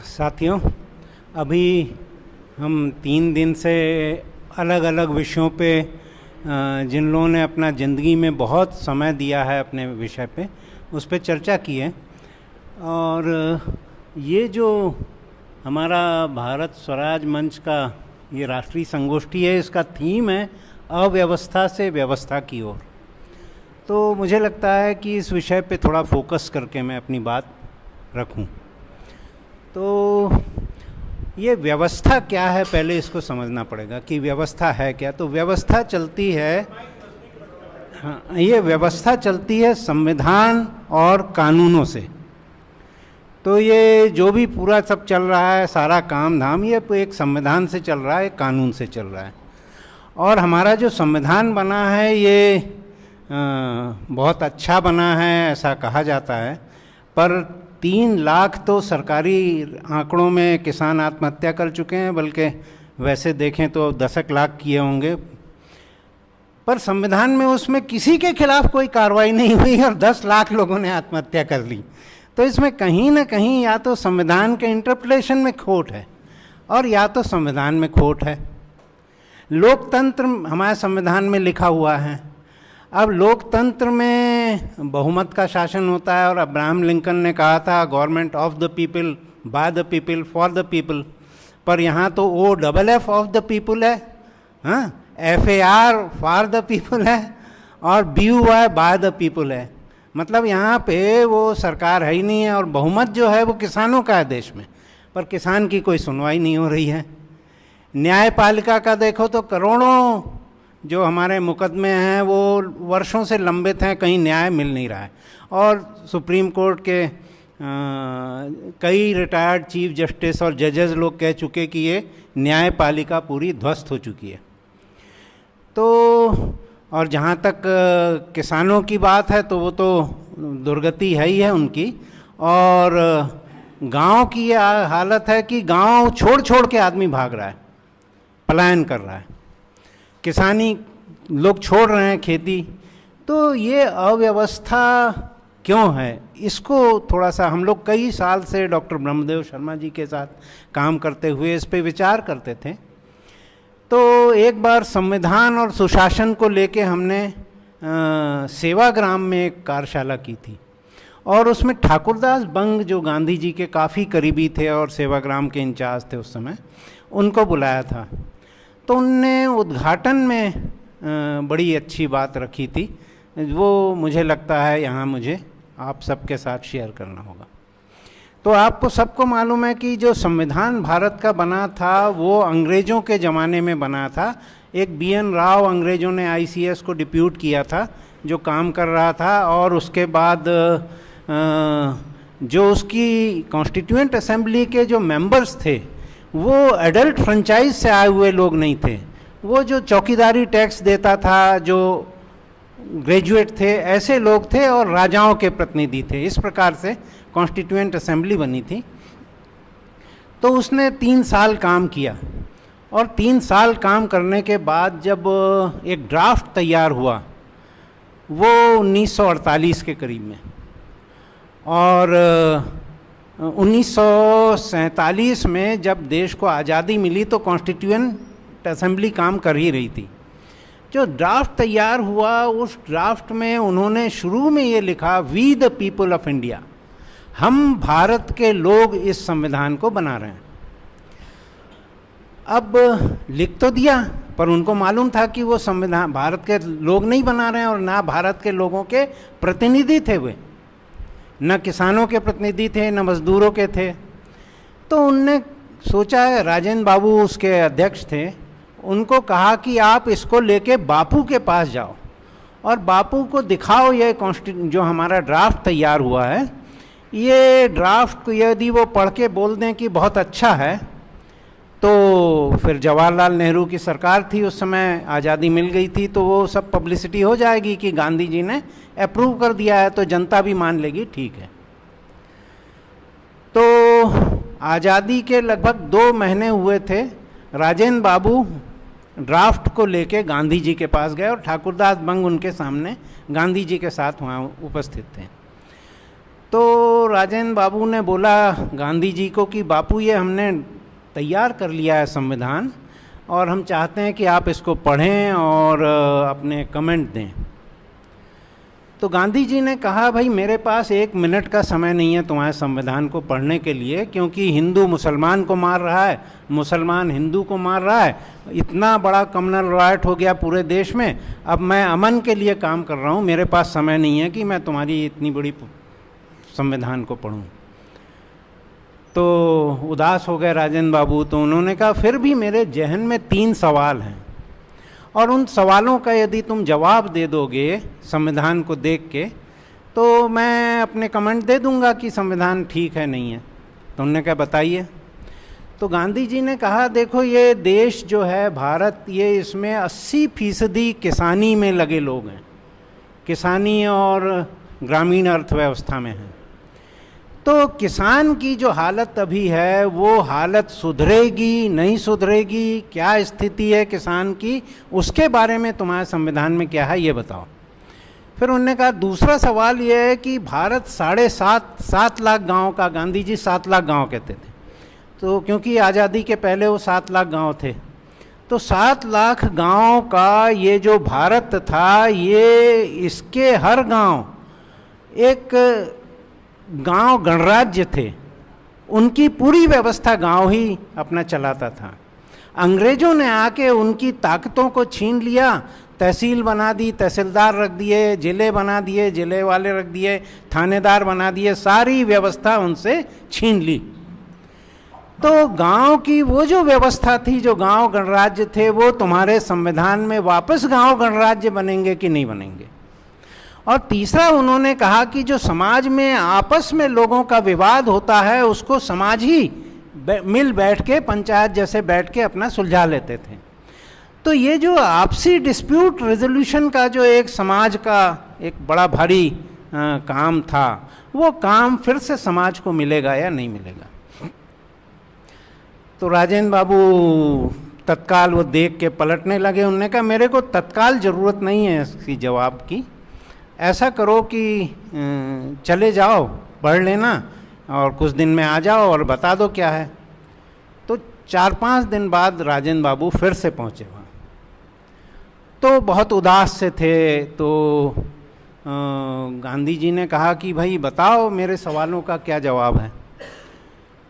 साथियों, अभी हम 3 दिन से अलग अलग विषयों पे जिन लोगों ने अपना ज़िंदगी में बहुत समय दिया है अपने विषय पे, उस पे चर्चा की है। और ये जो हमारा भारत स्वराज मंच का ये राष्ट्रीय संगोष्ठी है, इसका थीम है अव्यवस्था से व्यवस्था की ओर। तो मुझे लगता है कि इस विषय पे थोड़ा फोकस करके मैं अपनी बात रखूं। तो ये व्यवस्था क्या है, पहले इसको समझना पड़ेगा कि व्यवस्था है क्या। तो व्यवस्था चलती है, हाँ, ये व्यवस्था चलती है संविधान और कानूनों से। तो ये जो भी पूरा सब चल रहा है, सारा काम धाम, ये एक संविधान से चल रहा है, एक कानून से चल रहा है। और हमारा जो संविधान बना है ये बहुत अच्छा बना है, ऐसा कहा जाता है। पर 3 लाख तो सरकारी आंकड़ों में किसान आत्महत्या कर चुके हैं, बल्कि वैसे देखें तो 10 लाख किए होंगे। पर संविधान में उसमें किसी के खिलाफ कोई कार्रवाई नहीं हुई और 10 लाख लोगों ने आत्महत्या कर ली। तो इसमें कहीं ना कहीं या तो संविधान के इंटरप्रिटेशन में खोट है और या तो संविधान में खोट है। लोकतंत्र हमारे संविधान में लिखा हुआ है। अब लोकतंत्र में बहुमत का शासन होता है और अब्राहम लिंकन ने कहा था government of the people, by the people, for the people. पर यहाँ तो OFF ऑफ द पीपल है, हाँ, FAR फॉर द पीपल है और BUY बाय द पीपल है। मतलब यहाँ पे वो सरकार है ही नहीं है और बहुमत जो है वो किसानों का है देश में, पर किसान की कोई सुनवाई नहीं हो रही है। न्यायपालिका का देखो तो करोड़ों जो हमारे मुकदमे हैं वो वर्षों से लंबित हैं, कहीं न्याय मिल नहीं रहा है। और सुप्रीम कोर्ट के कई रिटायर्ड चीफ जस्टिस और जजेस लोग कह चुके कि ये न्यायपालिका पूरी ध्वस्त हो चुकी है। तो और जहाँ तक किसानों की बात है तो वो तो दुर्गति है ही है उनकी। और गांव की ये हालत है कि गांव छोड़ छोड़ के आदमी भाग रहा है, पलायन कर रहा है, किसानी लोग छोड़ रहे हैं खेती। तो ये अव्यवस्था क्यों है, इसको थोड़ा सा हम लोग कई साल से डॉक्टर ब्रह्मदेव शर्मा जी के साथ काम करते हुए इस पे विचार करते थे। तो एक बार संविधान और सुशासन को लेके हमने सेवाग्राम में एक कार्यशाला की थी और उसमें ठाकुरदास बंग जो गांधी जी के काफ़ी करीबी थे और सेवाग्राम के इंचार्ज थे उस समय, उनको बुलाया था। तो उनने उद्घाटन में बड़ी अच्छी बात रखी थी, वो मुझे लगता है यहाँ मुझे आप सबके साथ शेयर करना होगा। तो आपको सबको मालूम है कि जो संविधान भारत का बना था वो अंग्रेज़ों के ज़माने में बना था। एक BN राव अंग्रेज़ों ने ICS को डिप्यूट किया था जो काम कर रहा था, और उसके बाद जो उसकी कॉन्स्टिट्यूएंट असेंबली के जो मेंबर्स थे वो एडल्ट फ्रेंचाइज से आए हुए लोग नहीं थे। वो जो चौकीदारी टैक्स देता था, जो ग्रेजुएट थे, ऐसे लोग थे और राजाओं के प्रतिनिधि थे। इस प्रकार से कॉन्स्टिट्यूएंट असेंबली बनी थी। तो उसने 3 साल काम किया और 3 साल काम करने के बाद जब एक ड्राफ्ट तैयार हुआ वो 1948 के करीब में, और 1947 में जब देश को आज़ादी मिली तो कॉन्स्टिट्यूएंट असेंबली काम कर ही रही थी। जो ड्राफ्ट तैयार हुआ उस ड्राफ्ट में उन्होंने शुरू में ये लिखा, we the people of India, हम भारत के लोग इस संविधान को बना रहे हैं। अब लिख तो दिया, पर उनको मालूम था कि वो संविधान भारत के लोग नहीं बना रहे हैं और ना भारत के लोगों के प्रतिनिधि थे वे, न किसानों के प्रतिनिधि थे, न मजदूरों के थे। तो उनने सोचा, राजेंद्र बाबू उसके अध्यक्ष थे, उनको कहा कि आप इसको लेके बापू के पास जाओ और बापू को दिखाओ ये जो हमारा ड्राफ्ट तैयार हुआ है, ये ड्राफ्ट यदि वो पढ़ के बोल दें कि बहुत अच्छा है तो फिर जवाहरलाल नेहरू की सरकार थी उस समय, आज़ादी मिल गई थी, तो वो सब पब्लिसिटी हो जाएगी कि गांधी जी ने अप्रूव कर दिया है, तो जनता भी मान लेगी, ठीक है। तो आज़ादी के लगभग 2 महीने हुए थे, राजेंद्र बाबू ड्राफ्ट को लेके गांधी जी के पास गए और ठाकुरदास बंग उनके सामने गांधी जी के साथ वहाँ उपस्थित थे। तो राजेंद्र बाबू ने बोला गांधी जी को कि बापू ये हमने तैयार कर लिया है संविधान और हम चाहते हैं कि आप इसको पढ़ें और अपने कमेंट दें। तो गांधी जी ने कहा भाई मेरे पास 1 मिनट का समय नहीं है तुम्हारे संविधान को पढ़ने के लिए, क्योंकि हिंदू मुसलमान को मार रहा है, मुसलमान हिंदू को मार रहा है, इतना बड़ा कम्युनल राइट हो गया पूरे देश में। अब मैं अमन के लिए काम कर रहा हूँ, मेरे पास समय नहीं है कि मैं तुम्हारी इतनी बड़ी संविधान को पढ़ूँ। तो उदास हो गए राजेंद्र बाबू। तो उन्होंने कहा फिर भी मेरे जहन में 3 सवाल हैं और उन सवालों का यदि तुम जवाब दे दोगे संविधान को देख के तो मैं अपने कमेंट दे दूंगा कि संविधान ठीक है नहीं है। तो उन्होंने कहा बताइए। तो गांधी जी ने कहा देखो ये देश जो है भारत, ये इसमें 80% किसानी में लगे लोग हैं, किसानी और ग्रामीण अर्थव्यवस्था में हैं। तो किसान की जो हालत अभी है वो हालत सुधरेगी नहीं सुधरेगी, क्या स्थिति है किसान की, उसके बारे में तुम्हारे संविधान में क्या है ये बताओ। फिर उन्होंने कहा दूसरा सवाल ये है कि भारत 7.5 लाख गांव का, गांधी जी 7 लाख गांव कहते थे, तो क्योंकि आज़ादी के पहले वो 7 लाख गांव थे, तो 7 लाख गांव का ये जो भारत था, ये इसके हर गांव एक गांव गणराज्य थे, उनकी पूरी व्यवस्था गांव ही अपना चलाता था। अंग्रेजों ने आके उनकी ताकतों को छीन लिया, तहसील बना दी, तहसीलदार रख दिए, जिले बना दिए, जिले वाले रख दिए, थानेदार बना दिए, सारी व्यवस्था उनसे छीन ली। तो गांव की वो जो व्यवस्था थी, जो गांव गणराज्य थे, वो तुम्हारे संविधान में वापस गांव गणराज्य बनेंगे कि नहीं बनेंगे। और तीसरा उन्होंने कहा कि जो समाज में आपस में लोगों का विवाद होता है उसको समाज ही मिल बैठ के, पंचायत जैसे बैठ के अपना सुलझा लेते थे। तो ये जो आपसी डिस्प्यूट रेजोल्यूशन का जो एक समाज का एक बड़ा भारी काम था, वो काम फिर से समाज को मिलेगा या नहीं मिलेगा। तो राजेंद्र बाबू तत्काल वो देख के पलटने लगे। उन्होंने कहा मेरे को तत्काल ज़रूरत नहीं है इसकी जवाब की, ऐसा करो कि चले जाओ, पढ़ लेना और कुछ दिन में आ जाओ और बता दो क्या है। तो 4-5 दिन बाद राजेंद्र बाबू फिर से पहुँचे वहाँ, तो बहुत उदास से थे। तो गांधी जी ने कहा कि भाई बताओ मेरे सवालों का क्या जवाब है।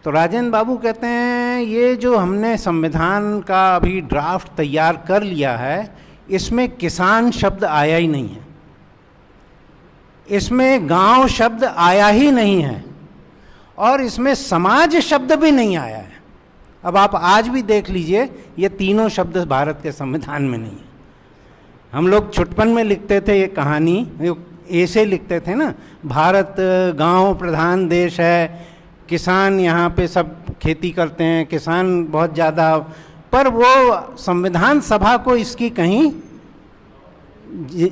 तो राजेंद्र बाबू कहते हैं ये जो हमने संविधान का अभी ड्राफ्ट तैयार कर लिया है, इसमें किसान शब्द आया ही नहीं है, इसमें गांव शब्द आया ही नहीं है और इसमें समाज शब्द भी नहीं आया है। अब आप आज भी देख लीजिए, ये तीनों शब्द भारत के संविधान में नहीं है। हम लोग छुटपन में लिखते थे ये कहानी, ऐसे लिखते थे ना, भारत गांव प्रधान देश है, किसान यहाँ पे सब खेती करते हैं, किसान बहुत ज़्यादा, पर वो संविधान सभा को इसकी कहीं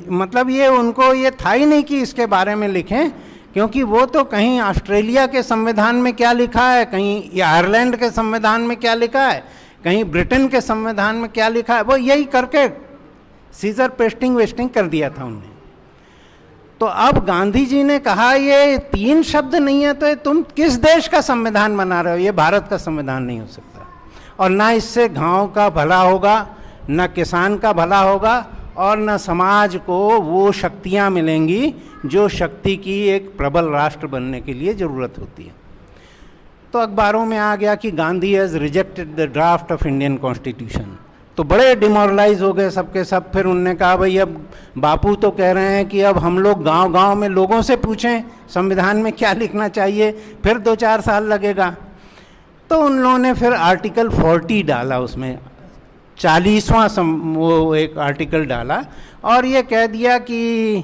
मतलब ये उनको ये था ही नहीं कि इसके बारे में लिखें, क्योंकि वो तो कहीं ऑस्ट्रेलिया के संविधान में क्या लिखा है, कहीं आयरलैंड के संविधान में क्या लिखा है, कहीं ब्रिटेन के संविधान में क्या लिखा है, वो यही करके सीजर पेस्टिंग वेस्टिंग कर दिया था उन्होंने। तो अब गांधी जी ने कहा ये 3 शब्द नहीं है तो ये तुम किस देश का संविधान बना रहे हो, ये भारत का संविधान नहीं हो सकता, और ना इससे गांव का भला होगा, ना किसान का भला होगा, और न समाज को वो शक्तियाँ मिलेंगी जो शक्ति की एक प्रबल राष्ट्र बनने के लिए ज़रूरत होती है। तो अखबारों में आ गया कि Gandhi has rejected the draft of Indian constitution. तो बड़े डिमोरलाइज हो गए सबके सब। फिर उनने कहा भाई अब बापू तो कह रहे हैं कि अब हम लोग गांव-गांव में लोगों से पूछें संविधान में क्या लिखना चाहिए, फिर 2-4 साल लगेगा। तो उन लोगों ने फिर आर्टिकल 40 डाला, उसमें 40वां वो एक आर्टिकल डाला और ये कह दिया कि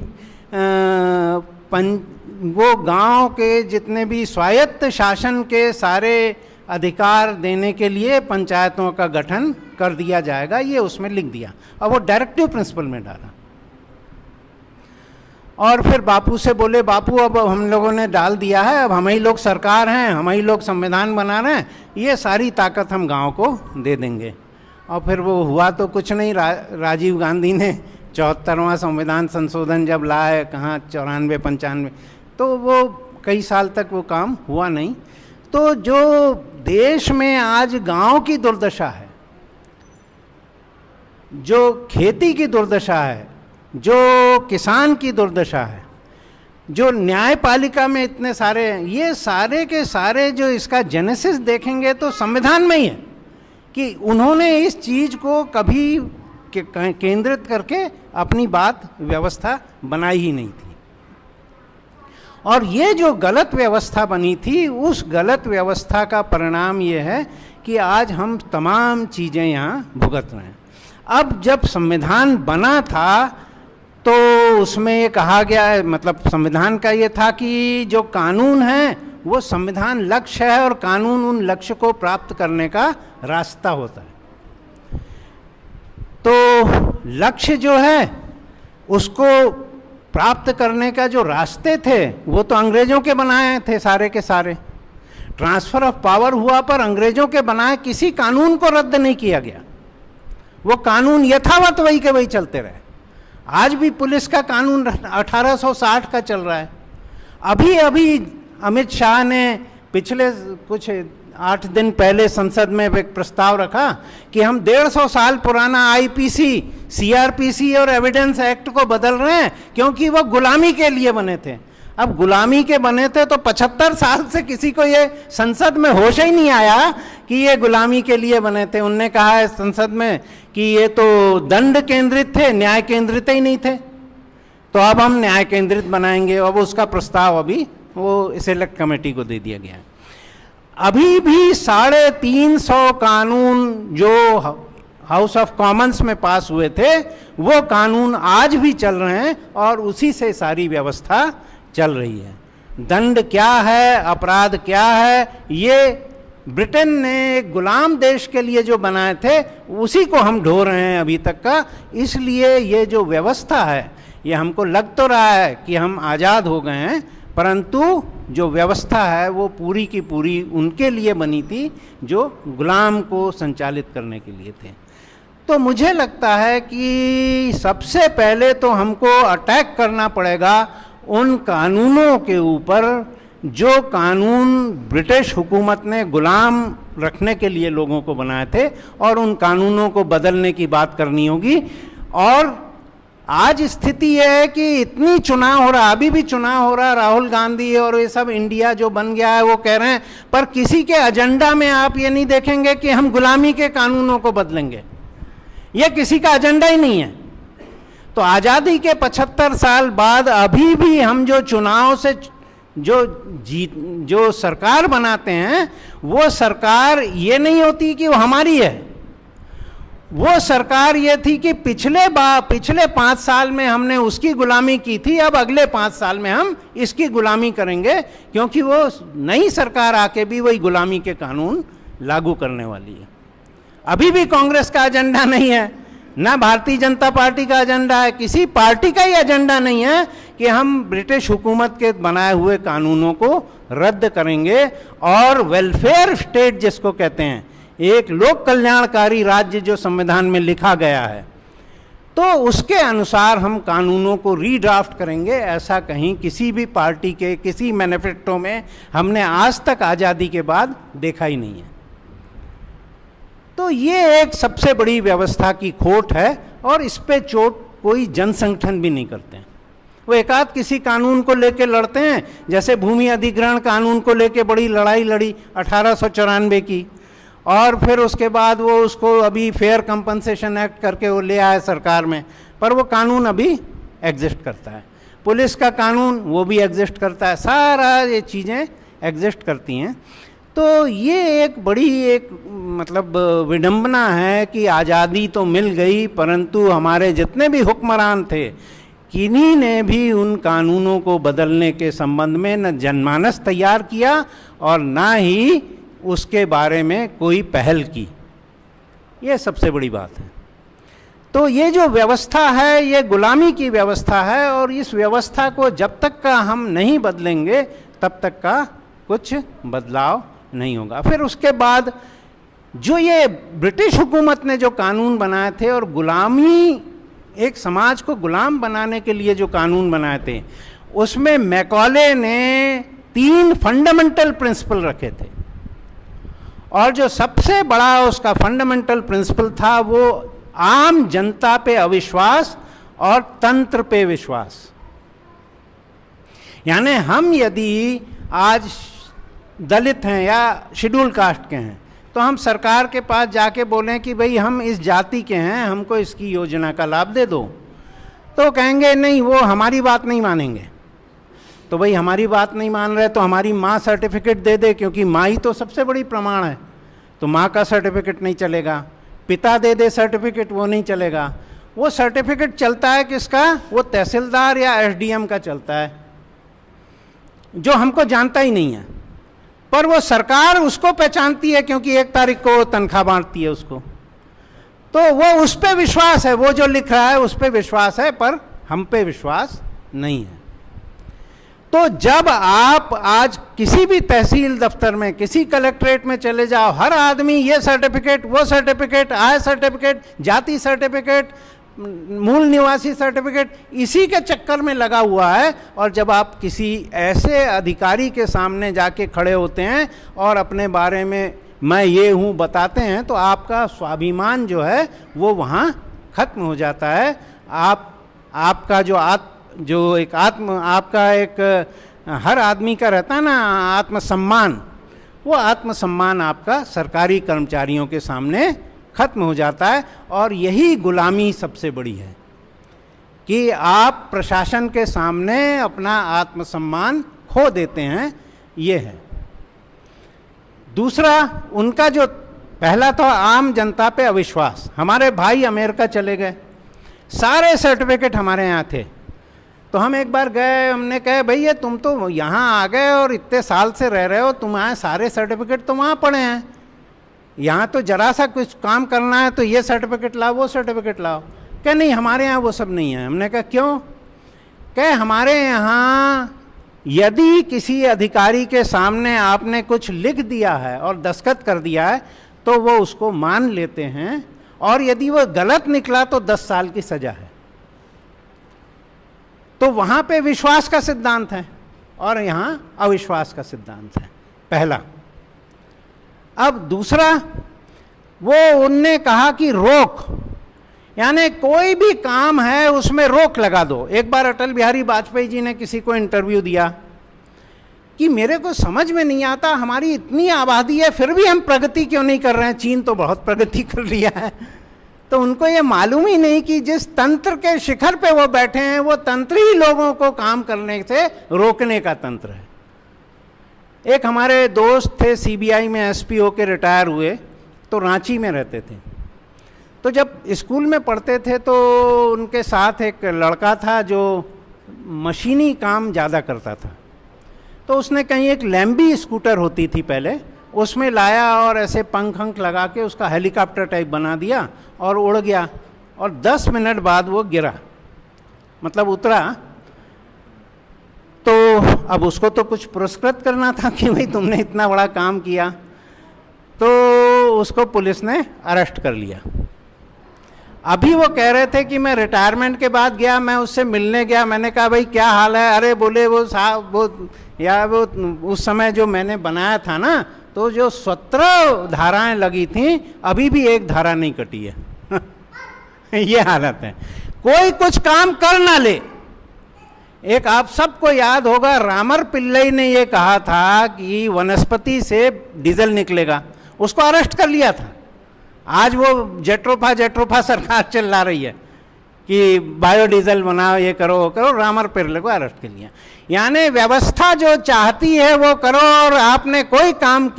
वो गांव के जितने भी स्वायत्त शासन के सारे अधिकार देने के लिए पंचायतों का गठन कर दिया जाएगा, ये उसमें लिख दिया और वो डायरेक्टिव प्रिंसिपल में डाला। और फिर बापू से बोले बापू अब हम लोगों ने डाल दिया है, अब हम ही लोग सरकार हैं, हम ही लोग संविधान बना रहे हैं, ये सारी ताकत हम गांव को दे देंगे। और फिर वो हुआ तो कुछ नहीं। राजीव गांधी ने 74वां संविधान संशोधन जब लाए, कहाँ 94-95, तो वो कई साल तक वो काम हुआ नहीं। तो जो देश में आज गांव की दुर्दशा है, जो खेती की दुर्दशा है, जो किसान की दुर्दशा है, जो न्यायपालिका में इतने सारे, ये सारे के सारे जो इसका जेनेसिस देखेंगे तो संविधान में ही है कि उन्होंने इस चीज को कभी केंद्रित करके अपनी बात व्यवस्था बनाई ही नहीं थी। और ये जो गलत व्यवस्था बनी थी, उस गलत व्यवस्था का परिणाम ये है कि आज हम तमाम चीज़ें यहाँ भुगत रहे हैं। अब जब संविधान बना था तो उसमें ये कहा गया है, मतलब संविधान का ये था कि जो कानून है वो संविधान लक्ष्य है और कानून उन लक्ष्य को प्राप्त करने का रास्ता होता है। तो लक्ष्य जो है उसको प्राप्त करने का जो रास्ते थे वो तो अंग्रेजों के बनाए थे सारे के सारे। ट्रांसफर ऑफ पावर हुआ पर अंग्रेजों के बनाए किसी कानून को रद्द नहीं किया गया, वो कानून यथावत वही के वही चलते रहे। आज भी पुलिस का कानून 1860 का चल रहा है। अभी अभी अमित शाह ने पिछले कुछ 8 दिन पहले संसद में एक प्रस्ताव रखा कि हम 150 साल पुराना आईपीसी, सीआरपीसी और एविडेंस एक्ट को बदल रहे हैं क्योंकि वो गुलामी के लिए बने थे। अब गुलामी के बने थे तो 75 साल से किसी को ये संसद में होश ही नहीं आया कि ये गुलामी के लिए बने थे। उनने कहा है संसद में कि ये तो दंड केंद्रित थे, न्याय केंद्रित ही नहीं थे, तो अब हम न्याय केंद्रित बनाएंगे। अब उसका प्रस्ताव अभी वो सिलेक्ट कमेटी को दे दिया गया है। अभी भी 350 कानून जो हाउस ऑफ कॉमन्स में पास हुए थे वो कानून आज भी चल रहे हैं और उसी से सारी व्यवस्था चल रही है। दंड क्या है, अपराध क्या है, ये ब्रिटेन ने गुलाम देश के लिए जो बनाए थे उसी को हम ढो रहे हैं अभी तक का। इसलिए ये जो व्यवस्था है, ये हमको लग तो रहा है कि हम आज़ाद हो गए हैं, परंतु जो व्यवस्था है वो पूरी की पूरी उनके लिए बनी थी जो गुलाम को संचालित करने के लिए थे। तो मुझे लगता है कि सबसे पहले तो हमको अटैक करना पड़ेगा उन कानूनों के ऊपर जो कानून ब्रिटिश हुकूमत ने गुलाम रखने के लिए लोगों को बनाए थे, और उन कानूनों को बदलने की बात करनी होगी। और आज स्थिति यह है कि इतनी चुनाव हो रहा, अभी भी चुनाव हो रहा, राहुल गांधी और ये सब इंडिया जो बन गया है वो कह रहे हैं, पर किसी के एजेंडा में आप ये नहीं देखेंगे कि हम गुलामी के कानूनों को बदलेंगे। ये किसी का एजेंडा ही नहीं है। तो आज़ादी के 75 साल बाद अभी भी हम जो चुनाव से जो सरकार बनाते हैं वो सरकार ये नहीं होती कि वो हमारी है। वो सरकार ये थी कि पिछले 5 साल में हमने उसकी गुलामी की थी, अब अगले 5 साल में हम इसकी गुलामी करेंगे, क्योंकि वो नई सरकार आके भी वही गुलामी के कानून लागू करने वाली है। अभी भी कांग्रेस का एजेंडा नहीं है, ना भारतीय जनता पार्टी का एजेंडा है, किसी पार्टी का ही एजेंडा नहीं है कि हम ब्रिटिश हुकूमत के बनाए हुए कानूनों को रद्द करेंगे और वेलफेयर स्टेट जिसको कहते हैं, एक लोक कल्याणकारी राज्य जो संविधान में लिखा गया है, तो उसके अनुसार हम कानूनों को रीड्राफ्ट करेंगे। ऐसा कहीं किसी भी पार्टी के किसी मैनिफेस्टो में हमने आज तक आज़ादी के बाद देखा ही नहीं है। तो ये एक सबसे बड़ी व्यवस्था की खोट है और इस पे चोट कोई जन संगठन भी नहीं करते हैं। वो एकाध किसी कानून को लेके लड़ते हैं, जैसे भूमि अधिग्रहण कानून को लेके बड़ी लड़ाई लड़ी 1894 की, और फिर उसके बाद वो उसको अभी फेयर कंपनसेशन एक्ट करके वो ले आए सरकार में, पर वो कानून अभी एग्जिस्ट करता है। पुलिस का कानून वो भी एग्जिस्ट करता है, सारा ये चीज़ें एग्जिस्ट करती हैं। तो ये एक बड़ी मतलब विडंबना है कि आज़ादी तो मिल गई, परंतु हमारे जितने भी हुक्मरान थे किन्हीं ने भी उन कानूनों को बदलने के संबंध में न जनमानस तैयार किया और ना ही उसके बारे में कोई पहल की। ये सबसे बड़ी बात है। तो ये जो व्यवस्था है ये गुलामी की व्यवस्था है, और इस व्यवस्था को जब तक का हम नहीं बदलेंगे तब तक का कुछ बदलाव नहीं होगा। फिर उसके बाद जो ये ब्रिटिश हुकूमत ने जो कानून बनाए थे और गुलामी, एक समाज को गुलाम बनाने के लिए जो कानून बनाए थे, उसमें मैकॉले ने 3 फंडामेंटल प्रिंसिपल रखे थे, और जो सबसे बड़ा उसका फंडामेंटल प्रिंसिपल था वो आम जनता पे अविश्वास और तंत्र पे विश्वास। यानी हम यदि आज दलित हैं या शेड्यूल कास्ट के हैं तो हम सरकार के पास जाके बोलें कि भाई हम इस जाति के हैं, हमको इसकी योजना का लाभ दे दो, तो कहेंगे नहीं, वो हमारी बात नहीं मानेंगे। तो भाई हमारी बात नहीं मान रहे तो हमारी माँ सर्टिफिकेट दे दे, क्योंकि माँ ही तो सबसे बड़ी प्रमाण है, तो माँ का सर्टिफिकेट नहीं चलेगा। पिता दे दे सर्टिफिकेट, वो नहीं चलेगा। वो सर्टिफिकेट चलता है किसका? वो तहसीलदार या एसडीएम का चलता है, जो हमको जानता ही नहीं है, पर वो सरकार उसको पहचानती है क्योंकि 1 तारीख को तनख्वाह बांटती है उसको। तो वो उस पे विश्वास है, वो जो लिख रहा है उस पे विश्वास है, पर हम पे विश्वास नहीं है। तो जब आप आज किसी भी तहसील दफ्तर में, किसी कलेक्ट्रेट में चले जाओ, हर आदमी ये सर्टिफिकेट, वो सर्टिफिकेट, आय सर्टिफिकेट, जाति सर्टिफिकेट, मूल निवासी सर्टिफिकेट, इसी के चक्कर में लगा हुआ है। और जब आप किसी ऐसे अधिकारी के सामने जाके खड़े होते हैं और अपने बारे में मैं ये हूँ बताते हैं, तो आपका स्वाभिमान जो है वो वहाँ खत्म हो जाता है। आपका आपका एक हर आदमी का रहता है ना आत्मसम्मान, वो आत्मसम्मान आपका सरकारी कर्मचारियों के सामने खत्म हो जाता है। और यही गुलामी सबसे बड़ी है कि आप प्रशासन के सामने अपना आत्मसम्मान खो देते हैं, ये है। दूसरा, उनका जो पहला था आम जनता पे अविश्वास। हमारे भाई अमेरिका चले गए, सारे सर्टिफिकेट हमारे यहाँ थे, तो हम एक बार गए, हमने कहा भैया तुम तो यहाँ आ गए और इतने साल से रह रहे हो, तुम्हारे सारे सर्टिफिकेट तो वहाँ पड़े हैं, यहाँ तो जरा सा कुछ काम करना है तो ये सर्टिफिकेट लाओ, वो सर्टिफिकेट लाओ। कहे नहीं, हमारे यहाँ वो सब नहीं है। हमने कहा क्यों? कहे हमारे यहाँ यदि किसी अधिकारी के सामने आपने कुछ लिख दिया है और दस्तखत कर दिया है तो वो उसको मान लेते हैं, और यदि वो गलत निकला तो 10 साल की सजा है। तो वहाँ पे विश्वास का सिद्धांत है और यहाँ अविश्वास का सिद्धांत है, पहला। अब दूसरा, वो उनने कहा कि रोक, यानी कोई भी काम है उसमें रोक लगा दो। एक बार अटल बिहारी वाजपेयी जी ने किसी को इंटरव्यू दिया कि मेरे को समझ में नहीं आता, हमारी इतनी आबादी है फिर भी हम प्रगति क्यों नहीं कर रहे हैं, चीन तो बहुत प्रगति कर लिया है। तो उनको ये मालूम ही नहीं कि जिस तंत्र के शिखर पे वो बैठे हैं वो तंत्र ही लोगों को काम करने से रोकने का तंत्र है। एक हमारे दोस्त थे, सीबीआई में एसपी होके रिटायर हुए, तो रांची में रहते थे। तो जब स्कूल में पढ़ते थे तो उनके साथ एक लड़का था जो मशीनी काम ज़्यादा करता था। तो उसने कहीं एक लैम्बी स्कूटर होती थी पहले, उसमें लाया और ऐसे पंख अंख लगा के उसका हेलीकॉप्टर टाइप बना दिया और उड़ गया, और 10 मिनट बाद वो गिरा, मतलब उतरा। तो अब उसको तो कुछ पुरस्कृत करना था कि भाई तुमने इतना बड़ा काम किया, तो उसको पुलिस ने अरेस्ट कर लिया। अभी वो कह रहे थे कि मैं रिटायरमेंट के बाद गया, मैं उससे मिलने गया, मैंने कहा भाई क्या हाल है? अरे बोले वो साहब वो उस समय जो मैंने बनाया था ना, तो जो 17 धाराएं लगी थी अभी भी एक धारा नहीं कटी है। ये हालत है, कोई कुछ काम कर ना ले। एक आप सबको याद होगा, रामर पिल्लई ने ये कहा था कि वनस्पति से डीजल निकलेगा, उसको अरेस्ट कर लिया था। आज वो जेट्रोफा सरकार चला रही है कि बायोडीजल बनाओ, ये करो वो करो, रामर पिल्लई को अरेस्ट कर लिया। यानी व्यवस्था जो चाहती है वो करो, और आपने कोई काम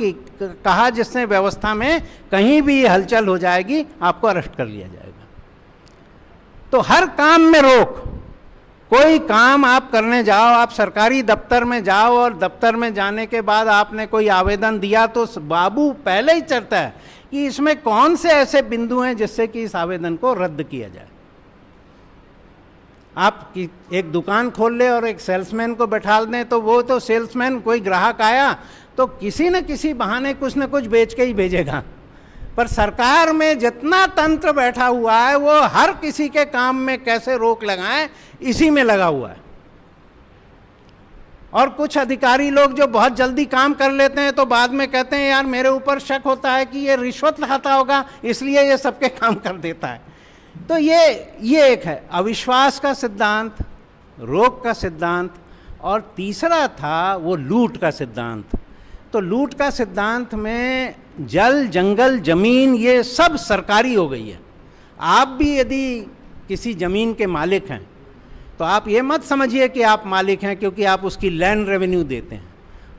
कहा जिससे व्यवस्था में कहीं भी हलचल हो जाएगी, आपको अरेस्ट कर लिया जाएगा। तो हर काम में रोक। कोई काम आप करने जाओ, आप सरकारी दफ्तर में जाओ और दफ्तर में जाने के बाद आपने कोई आवेदन दिया तो बाबू पहले ही चढ़ता है कि इसमें कौन से ऐसे बिंदु हैं जिससे कि इस आवेदन को रद्द किया जाए। आप एक दुकान खोल ले और एक सेल्समैन को बैठा दें, तो वो तो सेल्समैन, कोई ग्राहक आया तो किसी न किसी बहाने कुछ न कुछ बेच के ही भेजेगा। पर सरकार में जितना तंत्र बैठा हुआ है वो हर किसी के काम में कैसे रोक लगाएं, इसी में लगा हुआ है। और कुछ अधिकारी लोग जो बहुत जल्दी काम कर लेते हैं तो बाद में कहते हैं यार मेरे ऊपर शक होता है कि ये रिश्वत खाता होगा इसलिए ये सबके काम कर देता है। तो ये एक है अविश्वास का सिद्धांत, रोक का सिद्धांत, और तीसरा था वो लूट का सिद्धांत। तो लूट का सिद्धांत में जल, जंगल, जमीन ये सब सरकारी हो गई है। आप भी यदि किसी ज़मीन के मालिक हैं तो आप ये मत समझिए कि आप मालिक हैं क्योंकि आप उसकी लैंड रेवेन्यू देते हैं,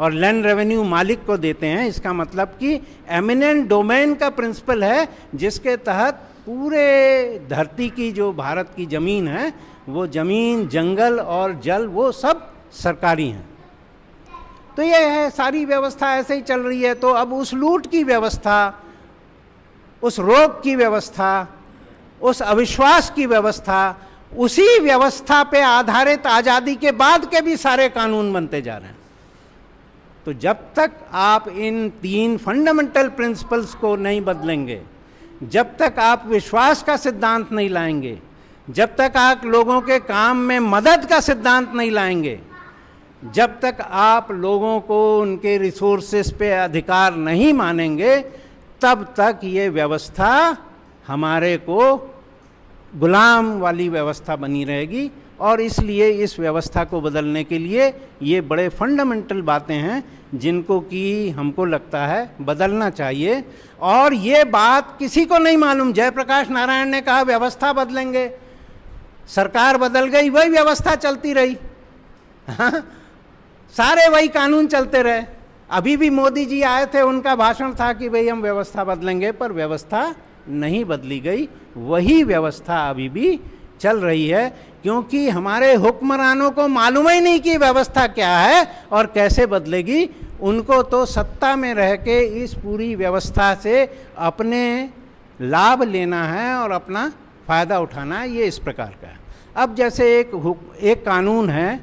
और लैंड रेवेन्यू मालिक को देते हैं। इसका मतलब कि एमिनेंट डोमेन का प्रिंसिपल है जिसके तहत पूरे धरती की जो भारत की ज़मीन है वो ज़मीन, जंगल और जल वो सब सरकारी हैं। तो ये है, सारी व्यवस्था ऐसे ही चल रही है। तो अब उस लूट की व्यवस्था, उस रोक की व्यवस्था, उस अविश्वास की व्यवस्था, उसी व्यवस्था पे आधारित आज़ादी के बाद के भी सारे कानून बनते जा रहे हैं। तो जब तक आप इन 3 फंडामेंटल प्रिंसिपल्स को नहीं बदलेंगे, जब तक आप विश्वास का सिद्धांत नहीं लाएंगे, जब तक आप लोगों के काम में मदद का सिद्धांत नहीं लाएंगे, जब तक आप लोगों को उनके रिसोर्सेस पे अधिकार नहीं मानेंगे, तब तक ये व्यवस्था हमारे को गुलाम वाली व्यवस्था बनी रहेगी। और इसलिए इस व्यवस्था को बदलने के लिए ये बड़े फंडामेंटल बातें हैं जिनको कि हमको लगता है बदलना चाहिए। और ये बात किसी को नहीं मालूम। जयप्रकाश नारायण ने कहा व्यवस्था बदलेंगे, सरकार बदल गई, वही व्यवस्था चलती रही। हाँ, सारे वही कानून चलते रहे। अभी भी मोदी जी आए थे, उनका भाषण था कि भाई हम व्यवस्था बदलेंगे, पर व्यवस्था नहीं बदली गई, वही व्यवस्था अभी भी चल रही है। क्योंकि हमारे हुक्मरानों को मालूम ही नहीं कि व्यवस्था क्या है और कैसे बदलेगी। उनको तो सत्ता में रह के इस पूरी व्यवस्था से अपने लाभ लेना है और अपना फ़ायदा उठाना है। ये इस प्रकार का है। अब जैसे एक कानून है,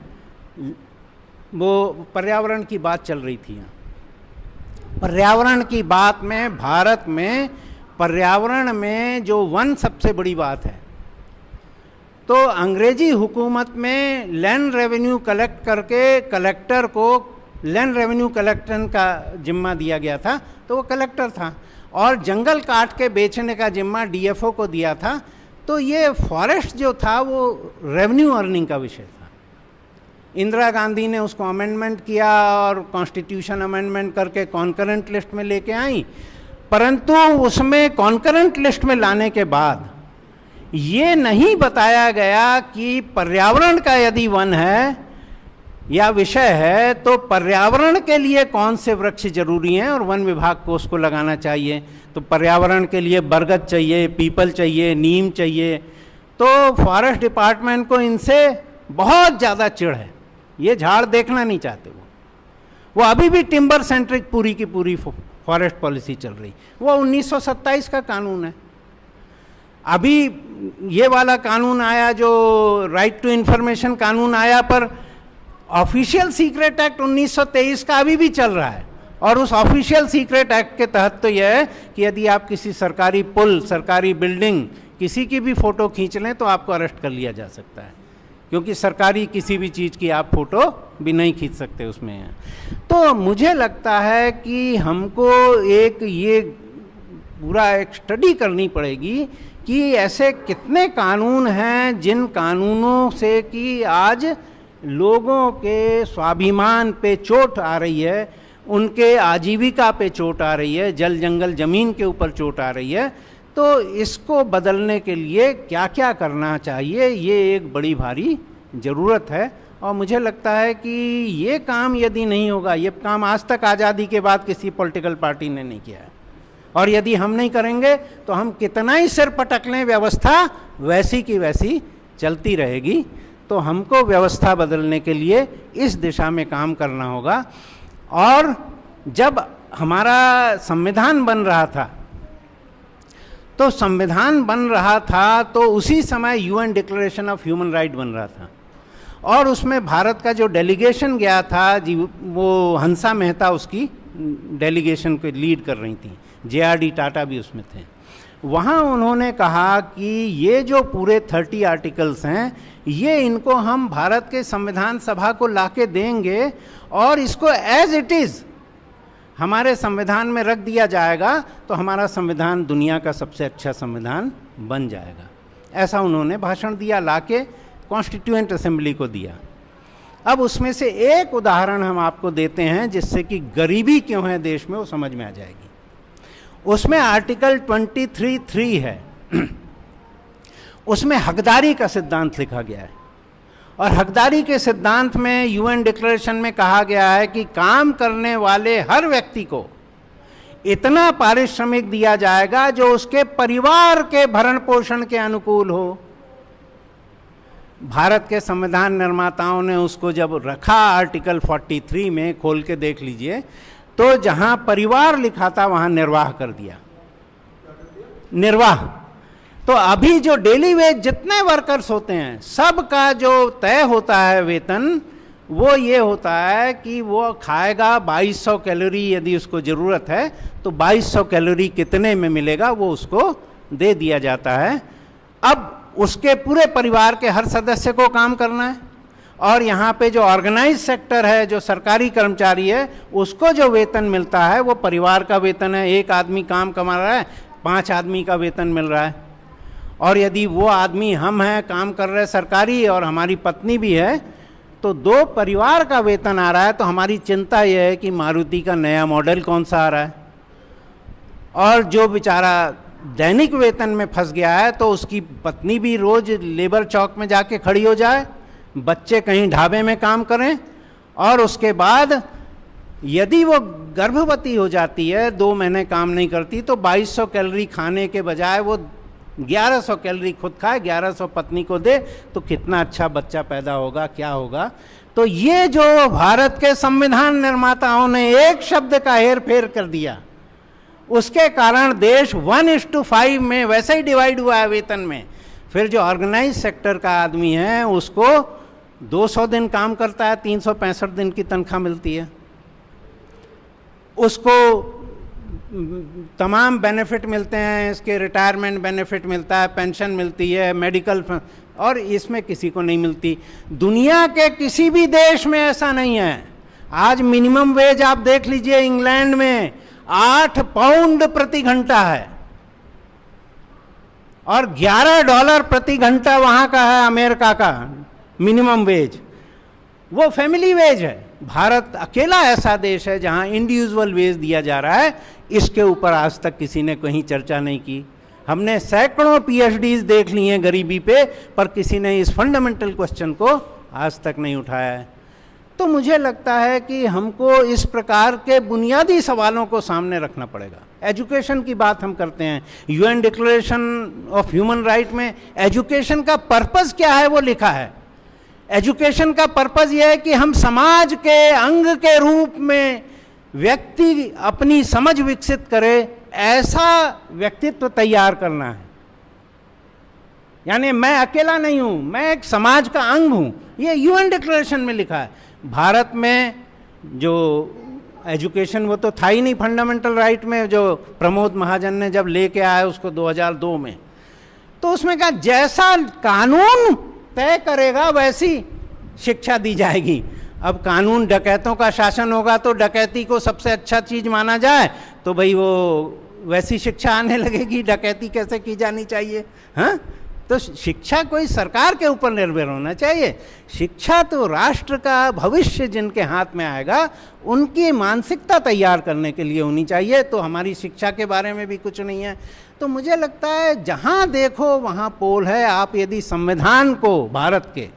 वो पर्यावरण की बात चल रही थी यहाँ। पर्यावरण की बात में, भारत में पर्यावरण में जो वन सबसे बड़ी बात है, तो अंग्रेजी हुकूमत में लैंड रेवेन्यू कलेक्ट करके कलेक्टर को लैंड रेवेन्यू कलेक्शन का जिम्मा दिया गया था, तो वो कलेक्टर था। और जंगल काट के बेचने का जिम्मा डीएफओ को दिया था। तो ये फॉरेस्ट जो था वो रेवेन्यू अर्निंग का विषय था। इंदिरा गांधी ने उसको अमेंडमेंट किया और कॉन्स्टिट्यूशन अमेंडमेंट करके कॉन्करेंट लिस्ट में लेके आई। परंतु उसमें कॉन्करेंट लिस्ट में लाने के बाद ये नहीं बताया गया कि पर्यावरण का यदि वन है या विषय है तो पर्यावरण के लिए कौन से वृक्ष जरूरी हैं और वन विभाग को उसको लगाना चाहिए। तो पर्यावरण के लिए बरगद चाहिए, पीपल चाहिए, नीम चाहिए। तो फॉरेस्ट डिपार्टमेंट को इनसे बहुत ज़्यादा चिढ़ है, ये झाड़ देखना नहीं चाहते। वो अभी भी टिम्बर सेंट्रिक पूरी की पूरी फॉरेस्ट पॉलिसी चल रही। वो 1927 का कानून है। अभी ये वाला कानून आया जो राइट टू इन्फॉर्मेशन कानून आया, पर ऑफिशियल सीक्रेट एक्ट 1923 का अभी भी चल रहा है। और उस ऑफिशियल सीक्रेट एक्ट के तहत तो यह है कि यदि आप किसी सरकारी पुल, सरकारी बिल्डिंग, किसी की भी फ़ोटो खींच लें तो आपको अरेस्ट कर लिया जा सकता है, क्योंकि सरकारी किसी भी चीज़ की आप फ़ोटो भी नहीं खींच सकते उसमें। तो मुझे लगता है कि हमको ये पूरा एक स्टडी करनी पड़ेगी कि ऐसे कितने कानून हैं जिन कानूनों से कि आज लोगों के स्वाभिमान पे चोट आ रही है, उनके आजीविका पे चोट आ रही है, जल जंगल ज़मीन के ऊपर चोट आ रही है। तो इसको बदलने के लिए क्या क्या करना चाहिए, ये एक बड़ी भारी ज़रूरत है। और मुझे लगता है कि ये काम यदि नहीं होगा, ये काम आज तक आज़ादी के बाद किसी पॉलिटिकल पार्टी ने नहीं किया है, और यदि हम नहीं करेंगे तो हम कितना ही सिर पटक लें, व्यवस्था वैसी की वैसी चलती रहेगी। तो हमको व्यवस्था बदलने के लिए इस दिशा में काम करना होगा। और जब हमारा संविधान बन रहा था, तो संविधान बन रहा था तो उसी समय UN declaration of human right बन रहा था, और उसमें भारत का जो डेलीगेशन गया था जी, वो हंसा मेहता उसकी डेलीगेशन को लीड कर रही थी, JRD टाटा भी उसमें थे। वहाँ उन्होंने कहा कि ये जो पूरे 30 आर्टिकल्स हैं, ये इनको हम भारत के संविधान सभा को लाके देंगे और इसको एज इट इज़ हमारे संविधान में रख दिया जाएगा तो हमारा संविधान दुनिया का सबसे अच्छा संविधान बन जाएगा। ऐसा उन्होंने भाषण दिया, लाके कॉन्स्टिट्यूएंट असेंबली को दिया। अब उसमें से एक उदाहरण हम आपको देते हैं जिससे कि गरीबी क्यों है देश में वो समझ में आ जाएगी। उसमें आर्टिकल 23(3) है, उसमें हकदारी का सिद्धांत लिखा गया है और हकदारी के सिद्धांत में यूएन डिक्लेरेशन में कहा गया है कि काम करने वाले हर व्यक्ति को इतना पारिश्रमिक दिया जाएगा जो उसके परिवार के भरण पोषण के अनुकूल हो। भारत के संविधान निर्माताओं ने उसको जब रखा आर्टिकल 43 में, खोल के देख लीजिए, तो जहां परिवार लिखा था वहां निर्वाह कर दिया, निर्वाह। तो अभी जो डेली वेज जितने वर्कर्स होते हैं सबका जो तय होता है वेतन, वो ये होता है कि वो खाएगा 2200 कैलोरी, यदि उसको ज़रूरत है तो 2200 कैलोरी कितने में मिलेगा वो उसको दे दिया जाता है। अब उसके पूरे परिवार के हर सदस्य को काम करना है और यहाँ पे जो ऑर्गेनाइज सेक्टर है, जो सरकारी कर्मचारी है, उसको जो वेतन मिलता है वो परिवार का वेतन है। एक आदमी काम कमा रहा है, 5 आदमी का वेतन मिल रहा है। और यदि वो आदमी हम हैं, काम कर रहे सरकारी, और हमारी पत्नी भी है, तो 2 परिवार का वेतन आ रहा है। तो हमारी चिंता यह है कि मारुति का नया मॉडल कौन सा आ रहा है, और जो बेचारा दैनिक वेतन में फंस गया है तो उसकी पत्नी भी रोज लेबर चौक में जाके खड़ी हो जाए, बच्चे कहीं ढाबे में काम करें, और उसके बाद यदि वो गर्भवती हो जाती है, 2 महीने काम नहीं करती, तो 2200 कैलोरी खाने के बजाय वो 1100 कैलोरी खुद खाए, 1100 पत्नी को दे, तो कितना अच्छा बच्चा पैदा होगा, क्या होगा। तो ये जो भारत के संविधान निर्माताओं ने एक शब्द का हेर फेर कर दिया, उसके कारण देश 1:5 में वैसे ही डिवाइड हुआ है वेतन में। फिर जो ऑर्गेनाइज सेक्टर का आदमी है उसको 200 दिन काम करता है, 365 दिन की तनख्वाह मिलती है, उसको तमाम बेनिफिट मिलते हैं, इसके रिटायरमेंट बेनिफिट मिलता है, पेंशन मिलती है, मेडिकल, और इसमें किसी को नहीं मिलती। दुनिया के किसी भी देश में ऐसा नहीं है। आज मिनिमम वेज आप देख लीजिए, इंग्लैंड में 8 पाउंड प्रति घंटा है और $11 प्रति घंटा वहां का है अमेरिका का मिनिमम वेज, वो फैमिली वेज है। भारत अकेला ऐसा देश है जहां इंडिविजुअल वेज दिया जा रहा है। इसके ऊपर आज तक किसी ने कहीं चर्चा नहीं की। हमने सैकड़ों PhDs देख ली हैं गरीबी पे, पर किसी ने इस फंडामेंटल क्वेश्चन को आज तक नहीं उठाया है। तो मुझे लगता है कि हमको इस प्रकार के बुनियादी सवालों को सामने रखना पड़ेगा। एजुकेशन की बात हम करते हैं, UN declaration of human right में एजुकेशन का पर्पस क्या है वो लिखा है। एजुकेशन का पर्पस यह है कि हम समाज के अंग के रूप में व्यक्ति अपनी समझ विकसित करे, ऐसा व्यक्तित्व तैयार करना है। यानी मैं अकेला नहीं हूं, मैं एक समाज का अंग हूं, ये यूएन डिक्लेरेशन में लिखा है। भारत में जो एजुकेशन वो तो था ही नहीं फंडामेंटल राइट में, जो प्रमोद महाजन ने जब लेके आया उसको 2002 में, तो उसमें कहा जैसा कानून तय करेगा वैसी शिक्षा दी जाएगी। अब कानून डकैतों का शासन होगा तो डकैती को सबसे अच्छा चीज माना जाए, तो भाई वो वैसी शिक्षा आने लगेगी, डकैती कैसे की जानी चाहिए। हाँ, तो शिक्षा कोई सरकार के ऊपर निर्भर होना चाहिए। शिक्षा तो राष्ट्र का भविष्य जिनके हाथ में आएगा उनकी मानसिकता तैयार करने के लिए होनी चाहिए। तो हमारी शिक्षा के बारे में भी कुछ नहीं है। तो मुझे लगता है जहाँ देखो वहाँ पोल है। आप यदि संविधान को भारत के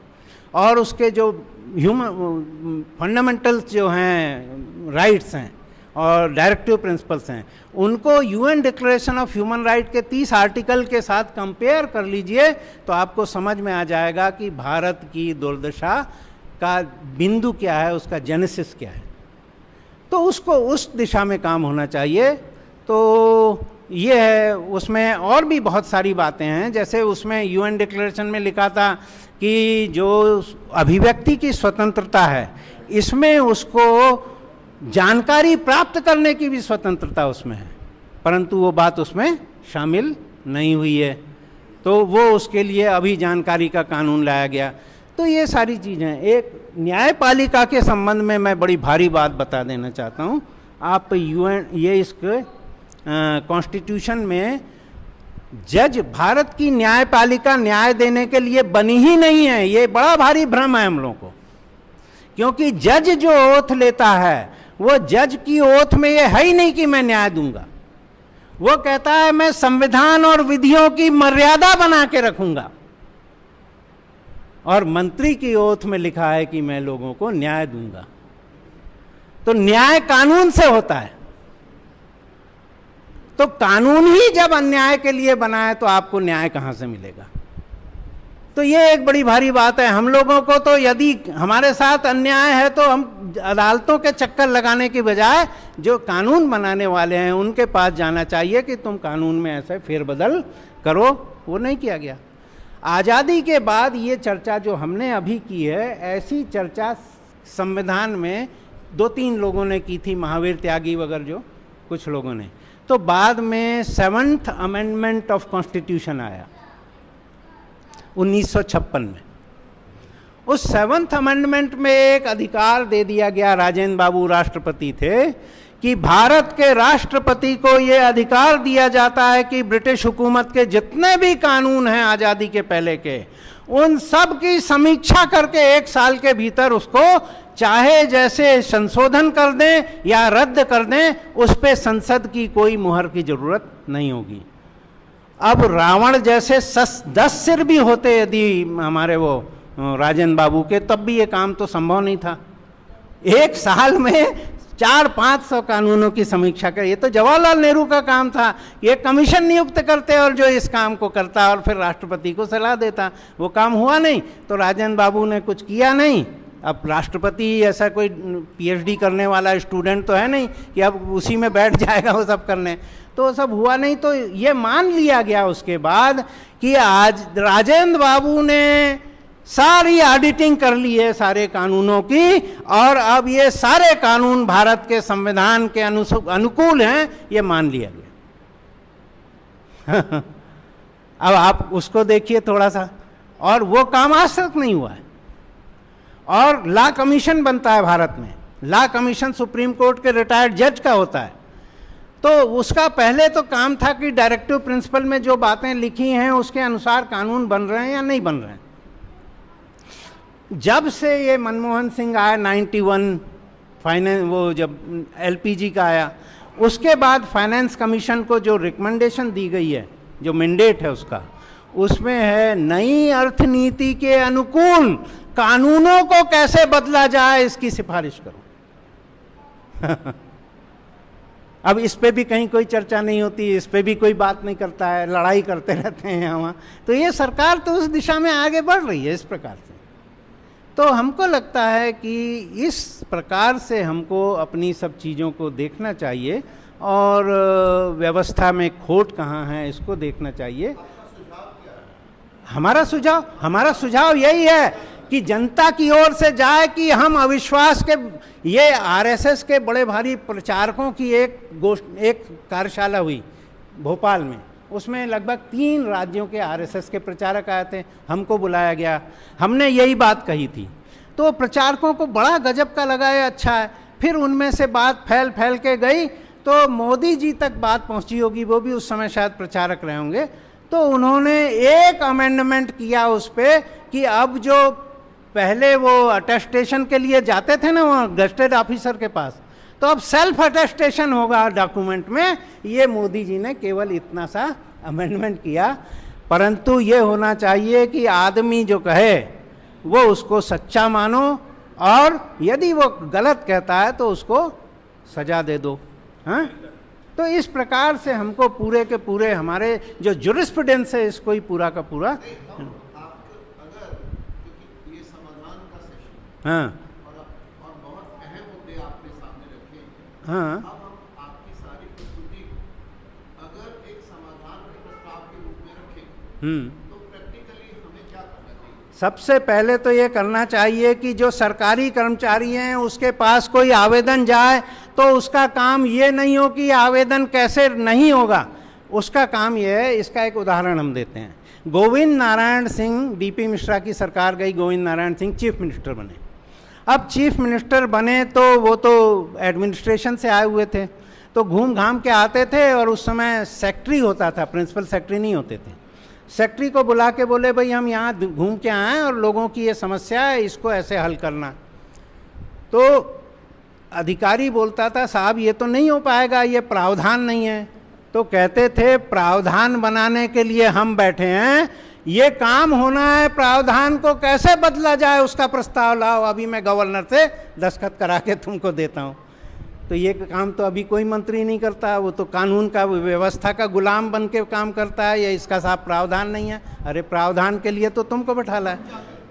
और उसके जो ह्यूमन फंडामेंटल्स जो हैं, राइट्स हैं और डायरेक्टिव प्रिंसिपल्स हैं, उनको UN declaration of human right के 30 आर्टिकल के साथ कंपेयर कर लीजिए तो आपको समझ में आ जाएगा कि भारत की दुर्दशा का बिंदु क्या है, उसका जेनेसिस क्या है। तो उसको उस दिशा में काम होना चाहिए। तो ये है, उसमें और भी बहुत सारी बातें हैं। जैसे उसमें यूएन डिक्लेरेशन में लिखा था कि जो अभिव्यक्ति की स्वतंत्रता है, इसमें उसको जानकारी प्राप्त करने की भी स्वतंत्रता उसमें है, परंतु वो बात उसमें शामिल नहीं हुई है, तो वो उसके लिए अभी जानकारी का कानून लाया गया। तो ये सारी चीज़ें, एक न्यायपालिका के संबंध में मैं बड़ी भारी बात बता देना चाहता हूँ। आप यूएन ये इसके कॉन्स्टिट्यूशन में जज, भारत की न्यायपालिका न्याय देने के लिए बनी ही नहीं है, ये बड़ा भारी भ्रम है हम लोगों को। क्योंकि जज जो ओथ लेता है, वो जज की ओथ में ये है ही नहीं कि मैं न्याय दूंगा, वो कहता है मैं संविधान और विधियों की मर्यादा बना के रखूंगा। और मंत्री की ओथ में लिखा है कि मैं लोगों को न्याय दूंगा। तो न्याय कानून से होता है। तो कानून ही जब अन्याय के लिए बना है तो आपको न्याय कहां से मिलेगा? तो ये एक बड़ी भारी बात है। हम लोगों को तो यदि हमारे साथ अन्याय है तो हम अदालतों के चक्कर लगाने की बजाय जो कानून बनाने वाले हैं उनके पास जाना चाहिए कि तुम कानून में ऐसे फेरबदल करो। वो नहीं किया गया। आज़ादी के बाद ये चर्चा जो हमने अभी की है, ऐसी चर्चा संविधान में 2-3 लोगों ने की थी, महावीर त्यागी वगैरह जो कुछ लोगों ने। तो बाद में 7th अमेंडमेंट ऑफ कॉन्स्टिट्यूशन आया 1956 में। उस 7th अमेंडमेंट में एक अधिकार दे दिया गया, राजेंद्र बाबू राष्ट्रपति थे, कि भारत के राष्ट्रपति को यह अधिकार दिया जाता है कि ब्रिटिश हुकूमत के जितने भी कानून हैं आज़ादी के पहले के, उन सब की समीक्षा करके 1 साल के भीतर उसको चाहे जैसे संशोधन कर दें या रद्द कर दें, उस पे संसद की कोई मुहर की जरूरत नहीं होगी। अब रावण जैसे 10 सिर भी होते यदि हमारे वो राजेंद्र बाबू के, तब भी ये काम तो संभव नहीं था। 1 साल में 400-500 कानूनों की समीक्षा कर, ये तो जवाहरलाल नेहरू का काम था। ये कमीशन नियुक्त करते और जो इस काम को करता और फिर राष्ट्रपति को सलाह देता। वो काम हुआ नहीं तो राजेंद्र बाबू ने कुछ किया नहीं। अब राष्ट्रपति ऐसा कोई पीएचडी करने वाला स्टूडेंट तो है नहीं कि अब उसी में बैठ जाएगा वो सब करने, तो वो सब हुआ नहीं। तो ये मान लिया गया उसके बाद कि आज राजेंद्र बाबू ने सारी ऑडिटिंग कर ली है सारे कानूनों की, और अब ये सारे कानून भारत के संविधान के अनुकूल हैं, ये मान लिया गया। अब आप उसको देखिए थोड़ा सा, और वो काम आज तक नहीं हुआ है। और लॉ कमीशन बनता है भारत में, लॉ कमीशन सुप्रीम कोर्ट के रिटायर्ड जज का होता है। तो उसका पहले तो काम था कि डायरेक्टिव प्रिंसिपल में जो बातें लिखी हैं उसके अनुसार कानून बन रहे हैं या नहीं बन रहे हैं। जब से ये मनमोहन सिंह आया 91 फाइनेंस, वो जब एलपीजी का आया, उसके बाद फाइनेंस कमीशन को जो रिकमेंडेशन दी गई है, जो मैंडेट है उसका, उसमें है नई अर्थनीति के अनुकूल कानूनों को कैसे बदला जाए इसकी सिफारिश करो। अब इस पे भी कहीं कोई चर्चा नहीं होती, इस पे भी कोई बात नहीं करता है, लड़ाई करते रहते हैं यहाँ। तो ये सरकार तो उस दिशा में आगे बढ़ रही है इस प्रकार से। तो हमको लगता है कि इस प्रकार से हमको अपनी सब चीज़ों को देखना चाहिए और व्यवस्था में खोट कहाँ है इसको देखना चाहिए। हमारा सुझाव यही है कि जनता की ओर से जाए कि हम अविश्वास के, ये आरएसएस के बड़े भारी प्रचारकों की एक कार्यशाला हुई भोपाल में, उसमें लगभग 3 राज्यों के आरएसएस के प्रचारक आए थे, हमको बुलाया गया, हमने यही बात कही थी। तो प्रचारकों को बड़ा गजब का लगा, ये अच्छा है। फिर उनमें से बात फैल के गई तो मोदी जी तक बात पहुंची होगी, वो भी उस समय शायद प्रचारक रहे होंगे। तो उन्होंने एक अमेंडमेंट किया उस पर कि अब जो पहले वो अटेस्टेशन के लिए जाते थे ना वहाँ गस्टेड ऑफिसर के पास, तो अब सेल्फ अटेस्टेशन होगा डॉक्यूमेंट में। ये मोदी जी ने केवल इतना सा अमेंडमेंट किया। परंतु ये होना चाहिए कि आदमी जो कहे वो उसको सच्चा मानो, और यदि वो गलत कहता है तो उसको सजा दे दो। हाँ, तो इस प्रकार से हमको पूरे के पूरे हमारे जो जुरिस्प्रूडेंस है इसको ही पूरा का पूरा, हाँ और बहुत अहम मुद्दे आपके सामने रखे। हाँ, अब हम आपकी सारी प्रस्तुति अगर एक समाधान के प्रस्ताव के रूप में रखें तो प्रैक्टिकली हमें क्या करना चाहिए? सबसे पहले तो ये करना चाहिए कि जो सरकारी कर्मचारी हैं उसके पास कोई आवेदन जाए तो उसका काम ये नहीं हो कि आवेदन कैसे नहीं होगा, उसका काम यह है, इसका एक उदाहरण हम देते हैं। गोविंद नारायण सिंह, डीपी मिश्रा की सरकार गई, गोविंद नारायण सिंह चीफ मिनिस्टर बने। अब चीफ मिनिस्टर बने तो वो तो एडमिनिस्ट्रेशन से आए हुए थे, तो घूम घाम के आते थे, और उस समय सेक्रेटरी होता था, प्रिंसिपल सेक्रेटरी नहीं होते थे। सेक्रेटरी को बुला के बोले भाई हम यहाँ घूम के आए और लोगों की ये समस्या है, इसको ऐसे हल करना। तो अधिकारी बोलता था साहब ये तो नहीं हो पाएगा, ये प्रावधान नहीं है। तो कहते थे प्रावधान बनाने के लिए हम बैठे हैं, ये काम होना है, प्रावधान को कैसे बदला जाए उसका प्रस्ताव लाओ, अभी मैं गवर्नर से दस्तखत करा के तुमको देता हूँ। तो ये काम तो अभी कोई मंत्री नहीं करता, वो तो कानून का, व्यवस्था का गुलाम बन के काम करता है, ये इसका साफ प्रावधान नहीं है। अरे प्रावधान के लिए तो तुमको बैठाला है।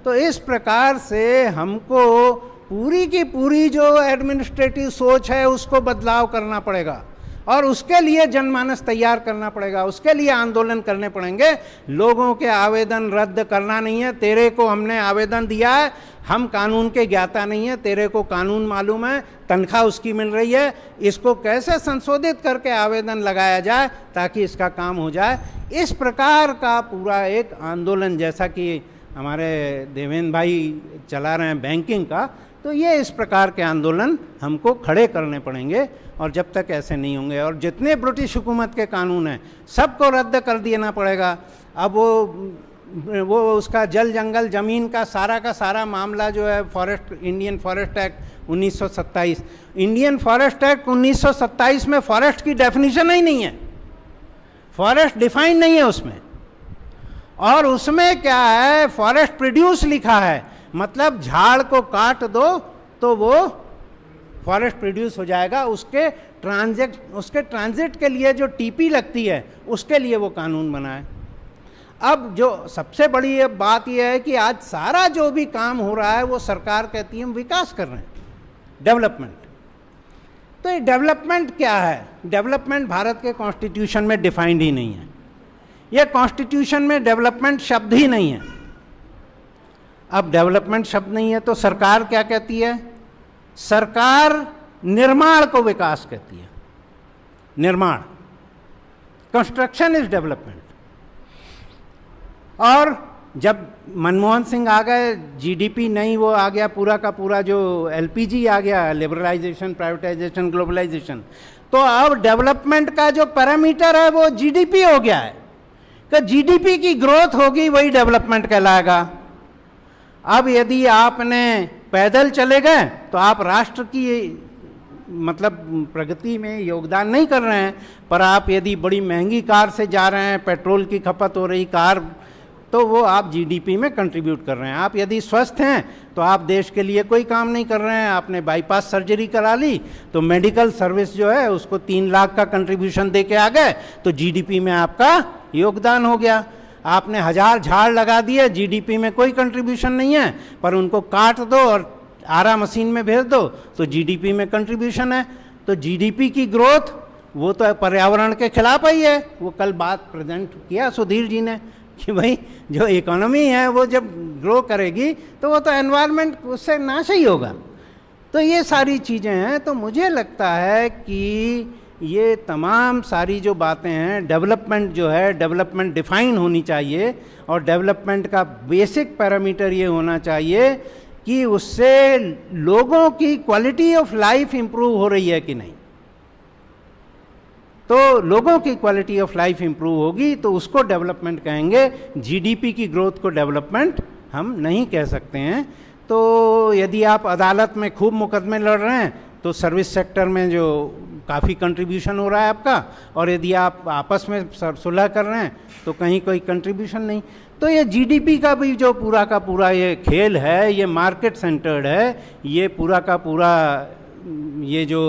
तो इस प्रकार से हमको पूरी की पूरी जो एडमिनिस्ट्रेटिव सोच है उसको बदलाव करना पड़ेगा, और उसके लिए जनमानस तैयार करना पड़ेगा, उसके लिए आंदोलन करने पड़ेंगे। लोगों के आवेदन रद्द करना नहीं है। तेरे को हमने आवेदन दिया है, हम कानून के ज्ञाता नहीं है, तेरे को कानून मालूम है, तनख्वाह उसकी मिल रही है, इसको कैसे संशोधित करके आवेदन लगाया जाए ताकि इसका काम हो जाए। इस प्रकार का पूरा एक आंदोलन, जैसा कि हमारे देवेंद्र भाई चला रहे हैं बैंकिंग का, तो ये इस प्रकार के आंदोलन हमको खड़े करने पड़ेंगे। और जब तक ऐसे नहीं होंगे, और जितने ब्रिटिश हुकूमत के कानून हैं सबको रद्द कर देना पड़ेगा। अब वो उसका जल जंगल ज़मीन का सारा मामला जो है, forest, Indian forest act 1927, Indian forest act 1927 में फॉरेस्ट की डेफिनेशन ही नहीं है, फॉरेस्ट डिफाइन नहीं है उसमें। और उसमें क्या है, फॉरेस्ट प्रोड्यूस लिखा है, मतलब झाड़ को काट दो तो वो फॉरेस्ट प्रोड्यूस हो जाएगा। उसके ट्रांजिट के लिए जो टीपी लगती है उसके लिए वो कानून बना है। अब जो सबसे बड़ी बात यह है कि आज सारा जो भी काम हो रहा है वो सरकार कहती है हम विकास कर रहे हैं, डेवलपमेंट। तो ये डेवलपमेंट क्या है? डेवलपमेंट भारत के कॉन्स्टिट्यूशन में डिफाइंड ही नहीं है, ये कॉन्स्टिट्यूशन में डेवलपमेंट शब्द ही नहीं है। अब डेवलपमेंट शब्द नहीं है तो सरकार क्या कहती है? सरकार निर्माण को विकास कहती है, निर्माण, कंस्ट्रक्शन इज डेवलपमेंट। और जब मनमोहन सिंह आ गए, जीडीपी नहीं, वो आ गया पूरा का पूरा, जो एलपीजी आ गया, लिबरलाइजेशन, प्राइवेटाइजेशन, ग्लोबलाइजेशन, तो अब डेवलपमेंट का जो पैरामीटर है वो जीडीपी हो गया है, कि जीडीपी की ग्रोथ होगी वही डेवलपमेंट कहलाएगा। अब यदि आपने पैदल चले गए तो आप राष्ट्र की मतलब प्रगति में योगदान नहीं कर रहे हैं, पर आप यदि बड़ी महंगी कार से जा रहे हैं, पेट्रोल की खपत हो रही कार, तो वो आप जीडीपी में कंट्रीब्यूट कर रहे हैं। आप यदि स्वस्थ हैं तो आप देश के लिए कोई काम नहीं कर रहे हैं, आपने बाईपास सर्जरी करा ली तो मेडिकल सर्विस जो है उसको 3 लाख का कंट्रीब्यूशन दे के आ गए, तो जीडीपी में आपका योगदान हो गया। आपने 1000 झाड़ लगा दिए, जीडीपी में कोई कंट्रीब्यूशन नहीं है, पर उनको काट दो और आरा मशीन में भेज दो तो जीडीपी में कंट्रीब्यूशन है। तो जीडीपी की ग्रोथ वो तो पर्यावरण के खिलाफ ही है। वो कल बात प्रेजेंट किया सुधीर जी ने कि भाई जो इकोनॉमी है वो जब ग्रो करेगी तो वो तो एनवायरनमेंट उससे नाश ही होगा। तो ये सारी चीज़ें हैं। तो मुझे लगता है कि ये तमाम सारी जो बातें हैं, डेवलपमेंट जो है, डेवलपमेंट डिफाइन होनी चाहिए, और डेवलपमेंट का बेसिक पैरामीटर ये होना चाहिए कि उससे लोगों की क्वालिटी ऑफ लाइफ इंप्रूव हो रही है कि नहीं। तो लोगों की क्वालिटी ऑफ लाइफ इंप्रूव होगी तो उसको डेवलपमेंट कहेंगे। जीडीपी की ग्रोथ को डेवलपमेंट हम नहीं कह सकते हैं। तो यदि आप अदालत में खूब मुकदमे लड़ रहे हैं तो सर्विस सेक्टर में जो काफ़ी कंट्रीब्यूशन हो रहा है आपका, और यदि आप आपस में सुलह कर रहे हैं तो कहीं कोई कंट्रीब्यूशन नहीं। तो ये जीडीपी का भी जो पूरा का पूरा ये खेल है, ये मार्केट सेंटर्ड है, ये पूरा का पूरा ये जो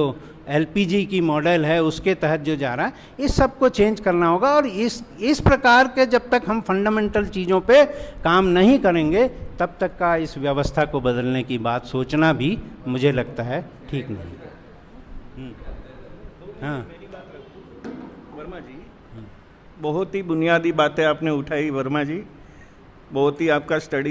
एलपीजी की मॉडल है उसके तहत जो जा रहा है, इस सब को चेंज करना होगा। और इस प्रकार के जब तक हम फंडामेंटल चीज़ों पे काम नहीं करेंगे तब तक का इस व्यवस्था को बदलने की बात सोचना भी मुझे लगता है ठीक नहीं। हाँ वर्मा जी, बहुत ही बुनियादी बातें आपने उठाई वर्मा जी, बहुत ही आपका स्टडी